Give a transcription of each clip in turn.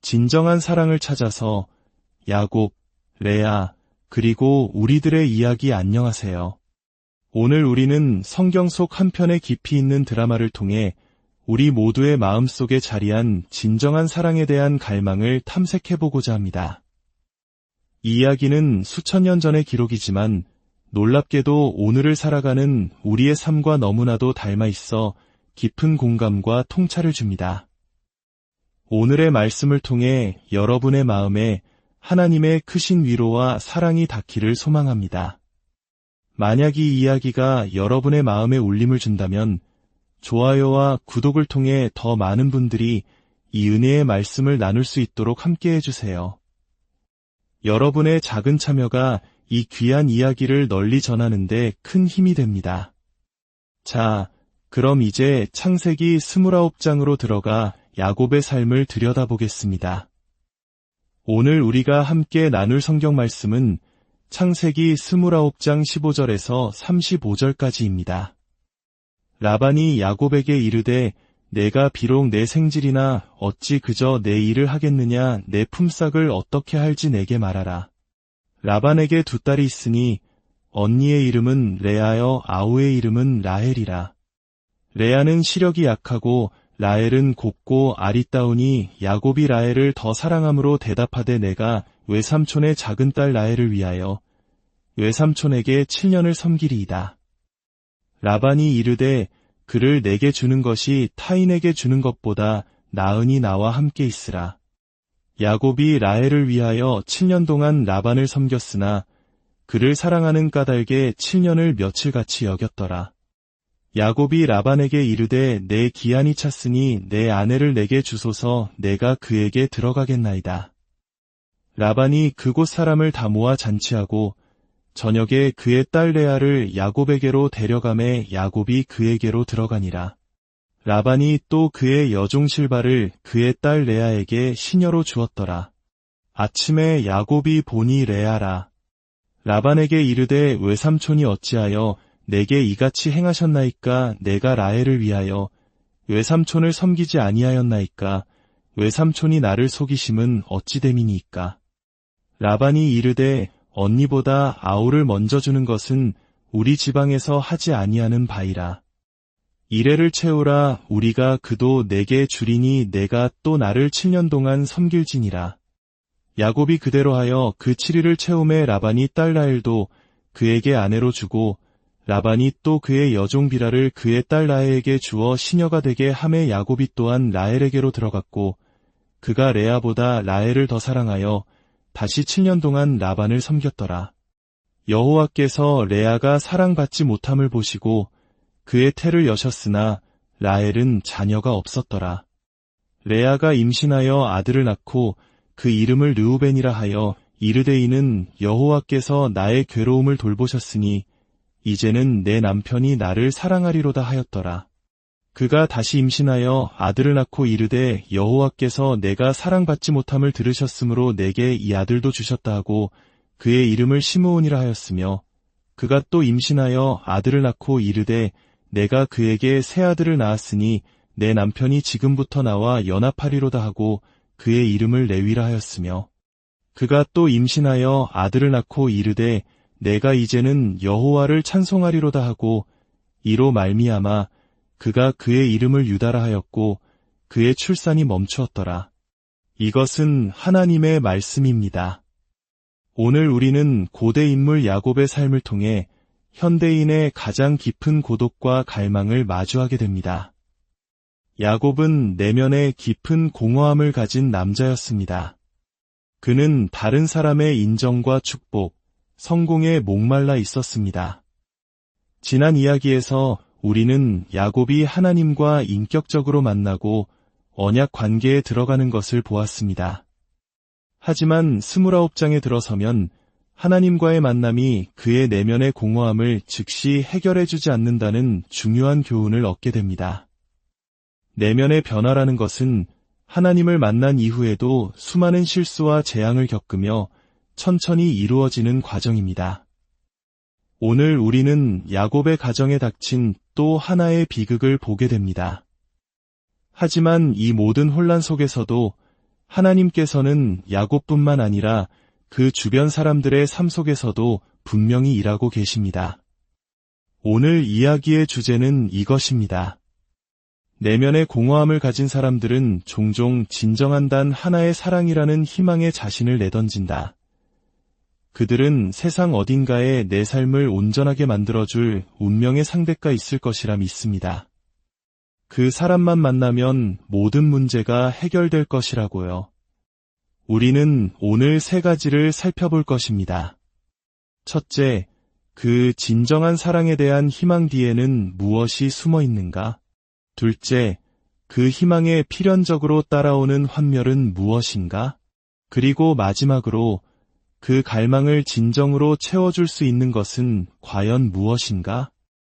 진정한 사랑을 찾아서 야곱, 레아, 그리고 우리들의 이야기 안녕하세요. 오늘 우리는 성경 속 한 편의 깊이 있는 드라마를 통해 우리 모두의 마음속에 자리한 진정한 사랑에 대한 갈망을 탐색해보고자 합니다. 이 이야기는 수천 년 전의 기록이지만 놀랍게도 오늘을 살아가는 우리의 삶과 너무나도 닮아 있어 깊은 공감과 통찰을 줍니다. 오늘의 말씀을 통해 여러분의 마음에 하나님의 크신 위로와 사랑이 닿기를 소망합니다. 만약 이 이야기가 여러분의 마음에 울림을 준다면 좋아요와 구독을 통해 더 많은 분들이 이 은혜의 말씀을 나눌 수 있도록 함께 해주세요. 여러분의 작은 참여가 이 귀한 이야기를 널리 전하는 데 큰 힘이 됩니다. 자, 그럼 이제 창세기 29장으로 들어가 야곱의 삶을 들여다보겠습니다. 오늘 우리가 함께 나눌 성경 말씀은 창세기 29장 15절에서 35절까지입니다. 라반이 야곱에게 이르되 내가 비록 내 생질이나 어찌 그저 내 일을 하겠느냐 내 품삯을 어떻게 할지 내게 말하라. 라반에게 두 딸이 있으니 언니의 이름은 레아여 아우의 이름은 라헬이라. 레아는 시력이 약하고 라헬은 곱고 아리따우니 야곱이 라헬을 더 사랑함으로 대답하되 내가 외삼촌의 작은 딸 라헬을 위하여 외삼촌에게 7년을 섬기리이다. 라반이 이르되 그를 내게 주는 것이 타인에게 주는 것보다 나으니 나와 함께 있으라. 야곱이 라헬을 위하여 7년 동안 라반을 섬겼으나 그를 사랑하는 까닭에 7년을 며칠같이 여겼더라. 야곱이 라반에게 이르되 내 기한이 찼으니 내 아내를 내게 주소서 내가 그에게 들어가겠나이다. 라반이 그곳 사람을 다 모아 잔치하고 저녁에 그의 딸 레아를 야곱에게로 데려가매 야곱이 그에게로 들어가니라. 라반이 또 그의 여종 실바를 그의 딸 레아에게 시녀로 주었더라. 아침에 야곱이 보니 레아라. 라반에게 이르되 외삼촌이 어찌하여 내게 이같이 행하셨나이까 내가 라헬을 위하여 외삼촌을 섬기지 아니하였나이까 외삼촌이 나를 속이심은 어찌 됨이니이까. 라반이 이르되 언니보다 아우를 먼저 주는 것은 우리 지방에서 하지 아니하는 바이라. 이레를 채우라 우리가 그도 내게 주리니 내가 또 나를 7년 동안 섬길지니라. 야곱이 그대로 하여 그 7일을 채우매 라반이 딸 라헬도 그에게 아내로 주고 라반이 또 그의 여종 비라를 그의 딸 라헬에게 주어 시녀가 되게 하매 야곱이 또한 라헬에게로 들어갔고 그가 레아보다 라헬을 더 사랑하여 다시 7년 동안 라반을 섬겼더라. 여호와께서 레아가 사랑받지 못함을 보시고 그의 태를 여셨으나 라헬은 자녀가 없었더라. 레아가 임신하여 아들을 낳고 그 이름을 르우벤이라 하여 이르되 이는 여호와께서 나의 괴로움을 돌보셨으니 이제는 내 남편이 나를 사랑하리로다 하였더라. 그가 다시 임신하여 아들을 낳고 이르되 여호와께서 내가 사랑받지 못함을 들으셨으므로 내게 이 아들도 주셨다 하고 그의 이름을 시므온이라 하였으며 그가 또 임신하여 아들을 낳고 이르되 내가 그에게 새 아들을 낳았으니 내 남편이 지금부터 나와 연합하리로다 하고 그의 이름을 레위라 하였으며 그가 또 임신하여 아들을 낳고 이르되 내가 이제는 여호와를 찬송하리로다 하고 이로 말미암아 그가 그의 이름을 유다라 하였고 그의 출산이 멈추었더라. 이것은 하나님의 말씀입니다. 오늘 우리는 고대 인물 야곱의 삶을 통해 현대인의 가장 깊은 고독과 갈망을 마주하게 됩니다. 야곱은 내면에 깊은 공허함을 가진 남자였습니다. 그는 다른 사람의 인정과 축복, 성공에 목말라 있었습니다. 지난 이야기에서 우리는 야곱이 하나님과 인격적으로 만나고 언약 관계에 들어가는 것을 보았습니다. 하지만 29장에 들어서면 하나님과의 만남이 그의 내면의 공허함을 즉시 해결해주지 않는다는 중요한 교훈을 얻게 됩니다. 내면의 변화라는 것은 하나님을 만난 이후에도 수많은 실수와 재앙을 겪으며 천천히 이루어지는 과정입니다. 오늘 우리는 야곱의 가정에 닥친 또 하나의 비극을 보게 됩니다. 하지만 이 모든 혼란 속에서도 하나님께서는 야곱뿐만 아니라 그 주변 사람들의 삶 속에서도 분명히 일하고 계십니다. 오늘 이야기의 주제는 이것입니다. 내면의 공허함을 가진 사람들은 종종 진정한 단 하나의 사랑이라는 희망에 자신을 내던진다. 그들은 세상 어딘가에 내 삶을 온전하게 만들어줄 운명의 상대가 있을 것이라 믿습니다. 그 사람만 만나면 모든 문제가 해결될 것이라고요. 우리는 오늘 3가지를 살펴볼 것입니다. 첫째, 그 진정한 사랑에 대한 희망 뒤에는 무엇이 숨어 있는가? 둘째, 그 희망에 필연적으로 따라오는 환멸은 무엇인가? 그리고 마지막으로 그 갈망을 진정으로 채워줄 수 있는 것은 과연 무엇인가?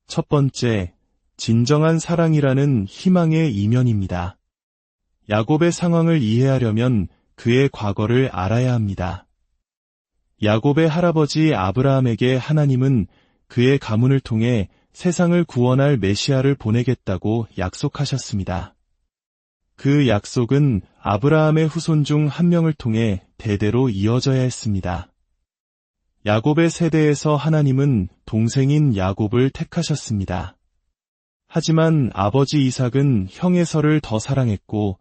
첫 번째, 진정한 사랑이라는 희망의 이면입니다. 야곱의 상황을 이해하려면 그의 과거를 알아야 합니다. 야곱의 할아버지 아브라함에게 하나님은 그의 가문을 통해 세상을 구원할 메시아를 보내겠다고 약속하셨습니다. 그 약속은 아브라함의 후손 중 한 명을 통해 대대로 이어져야 했습니다. 야곱의 세대에서 하나님은 동생인 야곱을 택하셨습니다. 하지만 아버지 이삭은 형 에서를 더 사랑했고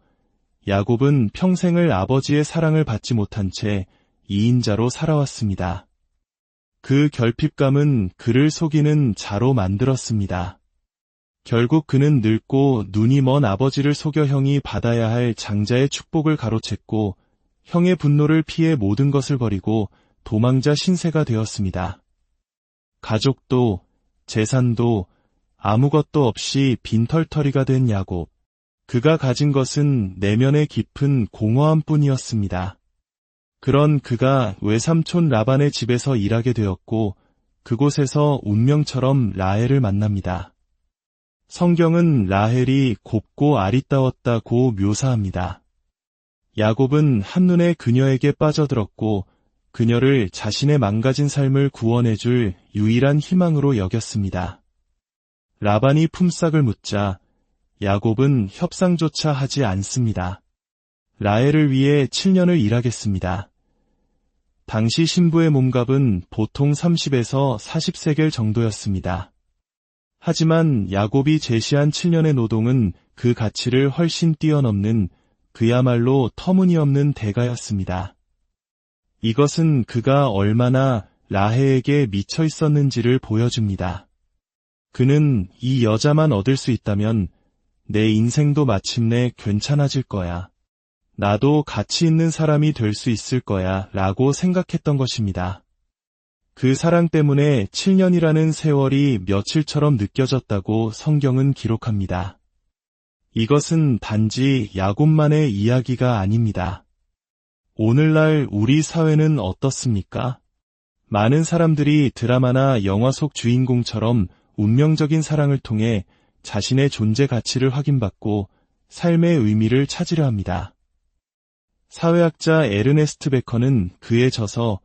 야곱은 평생을 아버지의 사랑을 받지 못한 채 2인자로 살아왔습니다. 그 결핍감은 그를 속이는 자로 만들었습니다. 결국 그는 늙고 눈이 먼 아버지를 속여 형이 받아야 할 장자의 축복을 가로챘고 형의 분노를 피해 모든 것을 버리고 도망자 신세가 되었습니다. 가족도 재산도 아무것도 없이 빈털터리가 된 야곱. 그가 가진 것은 내면의 깊은 공허함뿐이었습니다. 그런 그가 외삼촌 라반의 집에서 일하게 되었고 그곳에서 운명처럼 라헬을 만납니다. 성경은 라헬이 곱고 아리따웠다고 묘사합니다. 야곱은 한눈에 그녀에게 빠져들었고 그녀를 자신의 망가진 삶을 구원해줄 유일한 희망으로 여겼습니다. 라반이 품삯을 묻자 야곱은 협상조차 하지 않습니다. 라헬을 위해 7년을 일하겠습니다. 당시 신부의 몸값은 보통 30에서 40세겔 정도였습니다. 하지만 야곱이 제시한 7년의 노동은 그 가치를 훨씬 뛰어넘는 그야말로 터무니없는 대가였습니다. 이것은 그가 얼마나 라헬에게 미쳐 있었는지를 보여줍니다. 그는 이 여자만 얻을 수 있다면 내 인생도 마침내 괜찮아질 거야. 나도 가치 있는 사람이 될 수 있을 거야 라고 생각했던 것입니다. 그 사랑 때문에 7년이라는 세월이 며칠처럼 느껴졌다고 성경은 기록합니다. 이것은 단지 야곱만의 이야기가 아닙니다. 오늘날 우리 사회는 어떻습니까? 많은 사람들이 드라마나 영화 속 주인공처럼 운명적인 사랑을 통해 자신의 존재 가치를 확인받고 삶의 의미를 찾으려 합니다. 사회학자 에르네스트 베커는 그에 져서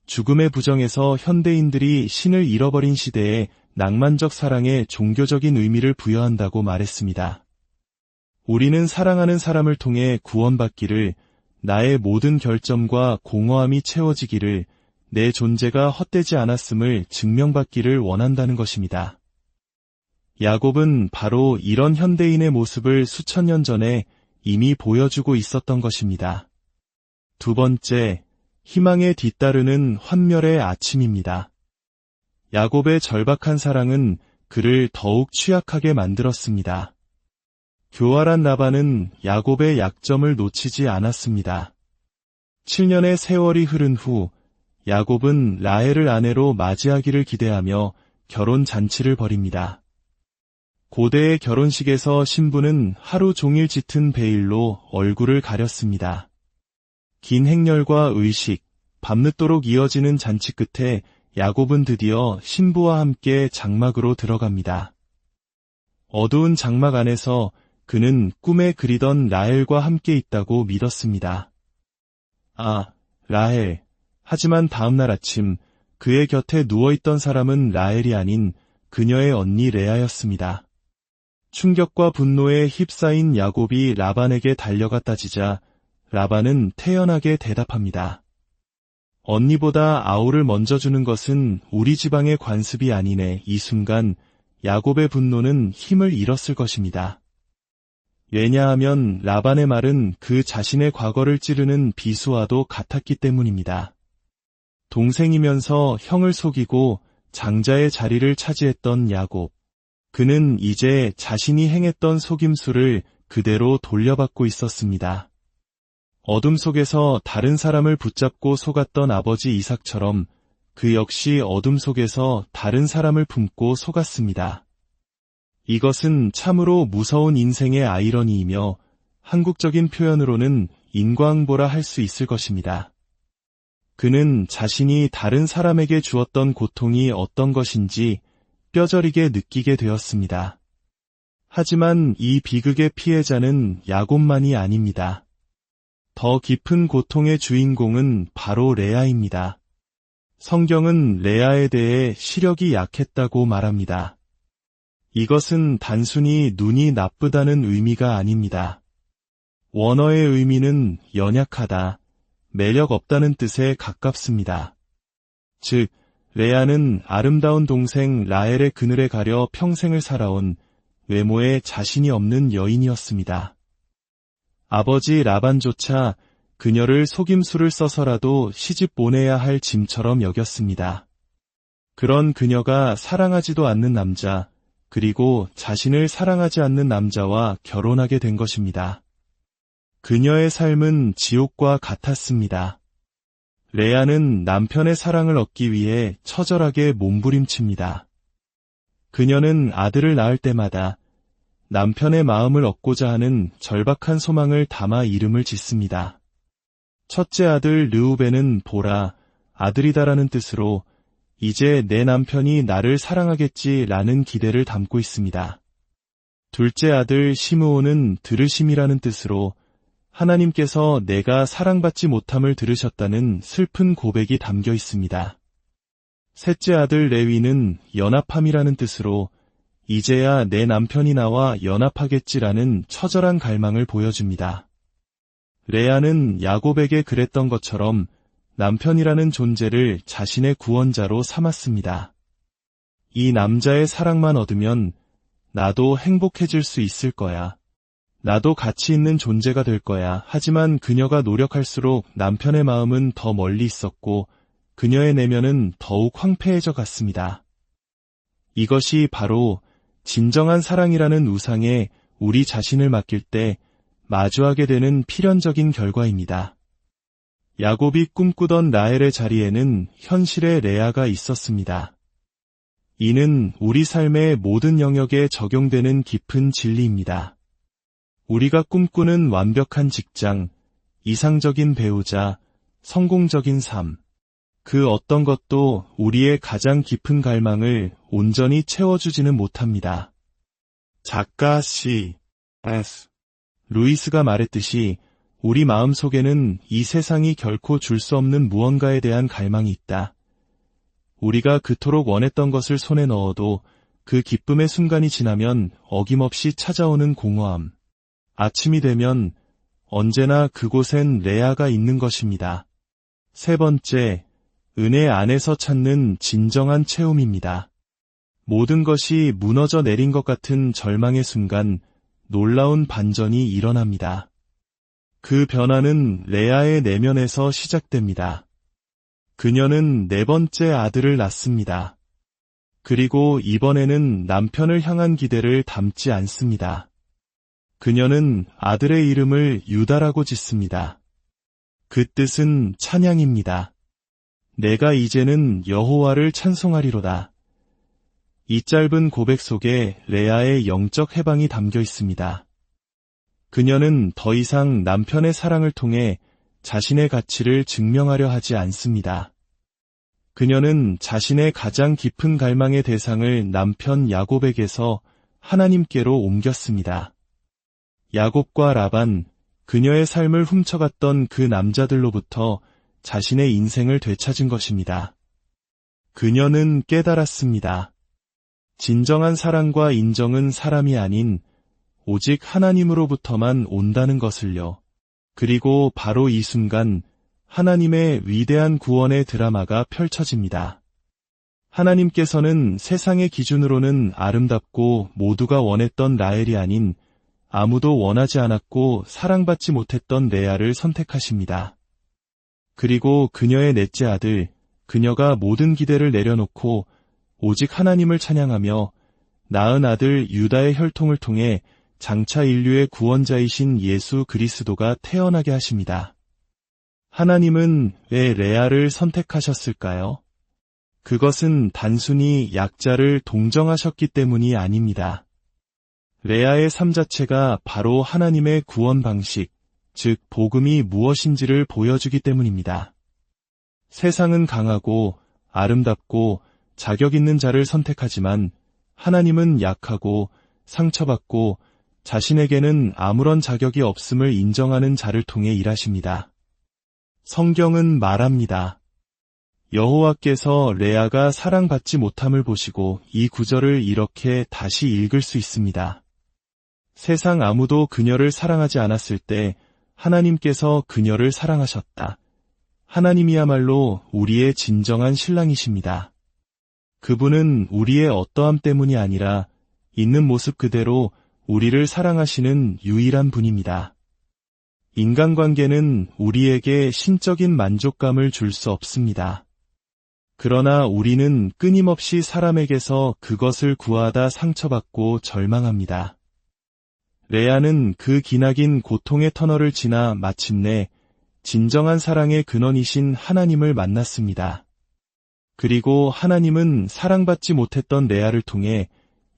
죽음의 부정에서 현대인들이 신을 잃어버린 시대에 낭만적 사랑에 종교적인 의미를 부여한다고 말했습니다. 우리는 사랑하는 사람을 통해 구원받기를, 나의 모든 결점과 공허함이 채워지기를, 내 존재가 헛되지 않았음을 증명받기를 원한다는 것입니다. 야곱은 바로 이런 현대인의 모습을 수천 년 전에 이미 보여주고 있었던 것입니다. 두 번째, 희망에 뒤따르는 환멸의 아침입니다. 야곱의 절박한 사랑은 그를 더욱 취약하게 만들었습니다. 교활한 라반은 야곱의 약점을 놓치지 않았습니다. 7년의 세월이 흐른 후 야곱은 라헬을 아내로 맞이하기를 기대하며 결혼 잔치를 벌입니다. 고대의 결혼식에서 신부는 하루 종일 짙은 베일로 얼굴을 가렸습니다. 긴 행렬과 의식, 밤늦도록 이어지는 잔치 끝에 야곱은 드디어 신부와 함께 장막으로 들어갑니다. 어두운 장막 안에서 그는 꿈에 그리던 라헬과 함께 있다고 믿었습니다. 아, 라헬. 하지만 다음날 아침 그의 곁에 누워있던 사람은 라헬이 아닌 그녀의 언니 레아였습니다. 충격과 분노에 휩싸인 야곱이 라반에게 달려가 따지자 라반은 태연하게 대답합니다. 언니보다 아우를 먼저 주는 것은 우리 지방의 관습이 아니네. 이 순간 야곱의 분노는 힘을 잃었을 것입니다. 왜냐하면 라반의 말은 그 자신의 과거를 찌르는 비수와도 같았기 때문입니다. 동생이면서 형을 속이고 장자의 자리를 차지했던 야곱. 그는 이제 자신이 행했던 속임수를 그대로 돌려받고 있었습니다. 어둠 속에서 다른 사람을 붙잡고 속았던 아버지 이삭처럼 그 역시 어둠 속에서 다른 사람을 품고 속았습니다. 이것은 참으로 무서운 인생의 아이러니이며 한국적인 표현으로는 인과응보라 할 수 있을 것입니다. 그는 자신이 다른 사람에게 주었던 고통이 어떤 것인지 뼈저리게 느끼게 되었습니다. 하지만 이 비극의 피해자는 야곱만이 아닙니다. 더 깊은 고통의 주인공은 바로 레아입니다. 성경은 레아에 대해 시력이 약했다고 말합니다. 이것은 단순히 눈이 나쁘다는 의미가 아닙니다. 원어의 의미는 연약하다, 매력 없다는 뜻에 가깝습니다. 즉, 레아는 아름다운 동생 라헬의 그늘에 가려 평생을 살아온 외모에 자신이 없는 여인이었습니다. 아버지 라반조차 그녀를 속임수를 써서라도 시집 보내야 할 짐처럼 여겼습니다. 그런 그녀가 사랑하지도 않는 남자, 그리고 자신을 사랑하지 않는 남자와 결혼하게 된 것입니다. 그녀의 삶은 지옥과 같았습니다. 레아는 남편의 사랑을 얻기 위해 처절하게 몸부림칩니다. 그녀는 아들을 낳을 때마다 남편의 마음을 얻고자 하는 절박한 소망을 담아 이름을 짓습니다. 첫째 아들 르우벤은 보라, 아들이다라는 뜻으로 이제 내 남편이 나를 사랑하겠지라는 기대를 담고 있습니다. 둘째 아들 시므온은 들으심이라는 뜻으로 하나님께서 내가 사랑받지 못함을 들으셨다는 슬픈 고백이 담겨 있습니다. 셋째 아들 레위는 연합함이라는 뜻으로 이제야 내 남편이 나와 연합하겠지라는 처절한 갈망을 보여줍니다. 레아는 야곱에게 그랬던 것처럼 남편이라는 존재를 자신의 구원자로 삼았습니다. 이 남자의 사랑만 얻으면 나도 행복해질 수 있을 거야. 나도 가치 있는 존재가 될 거야. 하지만 그녀가 노력할수록 남편의 마음은 더 멀리 있었고 그녀의 내면은 더욱 황폐해져 갔습니다. 이것이 바로 진정한 사랑이라는 우상에 우리 자신을 맡길 때 마주하게 되는 필연적인 결과입니다. 야곱이 꿈꾸던 라헬의 자리에는 현실의 레아가 있었습니다. 이는 우리 삶의 모든 영역에 적용되는 깊은 진리입니다. 우리가 꿈꾸는 완벽한 직장, 이상적인 배우자, 성공적인 삶, 그 어떤 것도 우리의 가장 깊은 갈망을 온전히 채워주지는 못합니다. 작가 C.S. 루이스가 말했듯이 우리 마음속에는 이 세상이 결코 줄 수 없는 무언가에 대한 갈망이 있다. 우리가 그토록 원했던 것을 손에 넣어도 그 기쁨의 순간이 지나면 어김없이 찾아오는 공허함. 아침이 되면 언제나 그곳엔 레아가 있는 것입니다. 세 번째, 은혜 안에서 찾는 진정한 체험입니다. 모든 것이 무너져 내린 것 같은 절망의 순간 놀라운 반전이 일어납니다. 그 변화는 레아의 내면에서 시작됩니다. 그녀는 네 번째 아들을 낳습니다. 그리고 이번에는 남편을 향한 기대를 담지 않습니다. 그녀는 아들의 이름을 유다라고 짓습니다. 그 뜻은 찬양입니다. 내가 이제는 여호와를 찬송하리로다. 이 짧은 고백 속에 레아의 영적 해방이 담겨 있습니다. 그녀는 더 이상 남편의 사랑을 통해 자신의 가치를 증명하려 하지 않습니다. 그녀는 자신의 가장 깊은 갈망의 대상을 남편 야곱에게서 하나님께로 옮겼습니다. 야곱과 라반, 그녀의 삶을 훔쳐갔던 그 남자들로부터 자신의 인생을 되찾은 것입니다. 그녀는 깨달았습니다. 진정한 사랑과 인정은 사람이 아닌 오직 하나님으로부터만 온다는 것을요. 그리고 바로 이 순간 하나님의 위대한 구원의 드라마가 펼쳐집니다. 하나님께서는 세상의 기준으로는 아름답고 모두가 원했던 라헬이 아닌 아무도 원하지 않았고 사랑받지 못했던 레아를 선택하십니다. 그리고 그녀의 넷째 아들, 그녀가 모든 기대를 내려놓고 오직 하나님을 찬양하며 낳은 아들 유다의 혈통을 통해 장차 인류의 구원자이신 예수 그리스도가 태어나게 하십니다. 하나님은 왜 레아를 선택하셨을까요? 그것은 단순히 약자를 동정하셨기 때문이 아닙니다. 레아의 삶 자체가 바로 하나님의 구원 방식, 즉 복음이 무엇인지를 보여주기 때문입니다. 세상은 강하고 아름답고 자격 있는 자를 선택하지만 하나님은 약하고 상처받고 자신에게는 아무런 자격이 없음을 인정하는 자를 통해 일하십니다. 성경은 말합니다. 여호와께서 레아가 사랑받지 못함을 보시고 이 구절을 이렇게 다시 읽을 수 있습니다. 세상 아무도 그녀를 사랑하지 않았을 때 하나님께서 그녀를 사랑하셨다. 하나님이야말로 우리의 진정한 신랑이십니다. 그분은 우리의 어떠함 때문이 아니라 있는 모습 그대로 우리를 사랑하시는 유일한 분입니다. 인간관계는 우리에게 신적인 만족감을 줄 수 없습니다. 그러나 우리는 끊임없이 사람에게서 그것을 구하다 상처받고 절망합니다. 레아는 그 기나긴 고통의 터널을 지나 마침내 진정한 사랑의 근원이신 하나님을 만났습니다. 그리고 하나님은 사랑받지 못했던 레아를 통해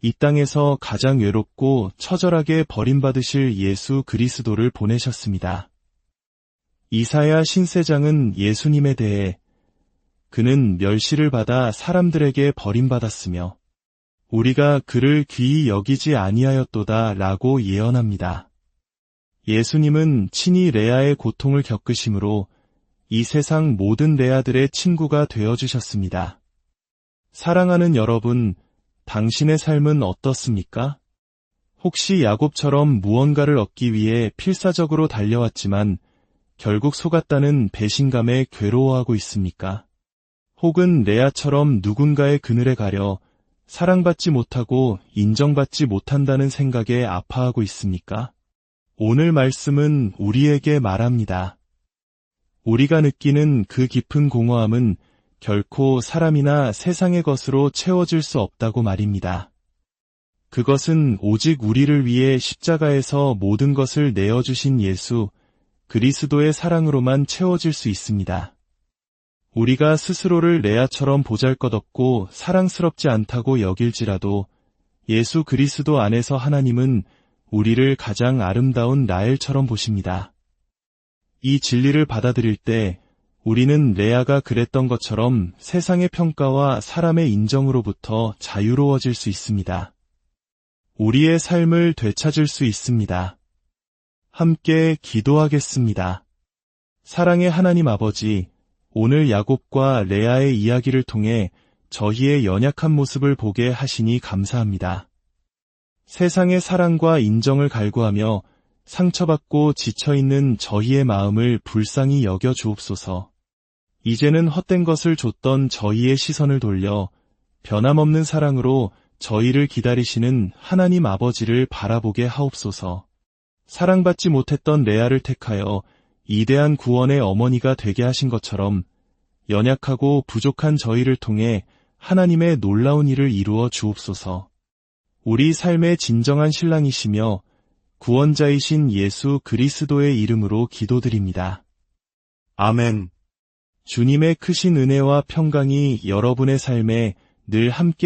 이 땅에서 가장 외롭고 처절하게 버림받으실 예수 그리스도를 보내셨습니다. 이사야 신세장은 예수님에 대해 그는 멸시를 받아 사람들에게 버림받았으며 우리가 그를 귀히 여기지 아니하였도다 라고 예언합니다. 예수님은 친히 레아의 고통을 겪으심으로 이 세상 모든 레아들의 친구가 되어주셨습니다. 사랑하는 여러분, 당신의 삶은 어떻습니까? 혹시 야곱처럼 무언가를 얻기 위해 필사적으로 달려왔지만 결국 속았다는 배신감에 괴로워하고 있습니까? 혹은 레아처럼 누군가의 그늘에 가려 사랑받지 못하고 인정받지 못한다는 생각에 아파하고 있습니까? 오늘 말씀은 우리에게 말합니다. 우리가 느끼는 그 깊은 공허함은 결코 사람이나 세상의 것으로 채워질 수 없다고 말입니다. 그것은 오직 우리를 위해 십자가에서 모든 것을 내어주신 예수 그리스도의 사랑으로만 채워질 수 있습니다. 우리가 스스로를 레아처럼 보잘것없고 사랑스럽지 않다고 여길지라도 예수 그리스도 안에서 하나님은 우리를 가장 아름다운 라헬처럼 보십니다. 이 진리를 받아들일 때 우리는 레아가 그랬던 것처럼 세상의 평가와 사람의 인정으로부터 자유로워질 수 있습니다. 우리의 삶을 되찾을 수 있습니다. 함께 기도하겠습니다. 사랑의 하나님 아버지, 오늘 야곱과 레아의 이야기를 통해 저희의 연약한 모습을 보게 하시니 감사합니다. 세상의 사랑과 인정을 갈구하며 상처받고 지쳐있는 저희의 마음을 불쌍히 여겨 주옵소서. 이제는 헛된 것을 줬던 저희의 시선을 돌려 변함없는 사랑으로 저희를 기다리시는 하나님 아버지를 바라보게 하옵소서. 사랑받지 못했던 레아를 택하여 이대한 구원의 어머니가 되게 하신 것처럼 연약하고 부족한 저희를 통해 하나님의 놀라운 일을 이루어 주옵소서. 우리 삶의 진정한 신랑이시며 구원자이신 예수 그리스도의 이름으로 기도드립니다. 아멘. 주님의 크신 은혜와 평강이 여러분의 삶에 늘 함께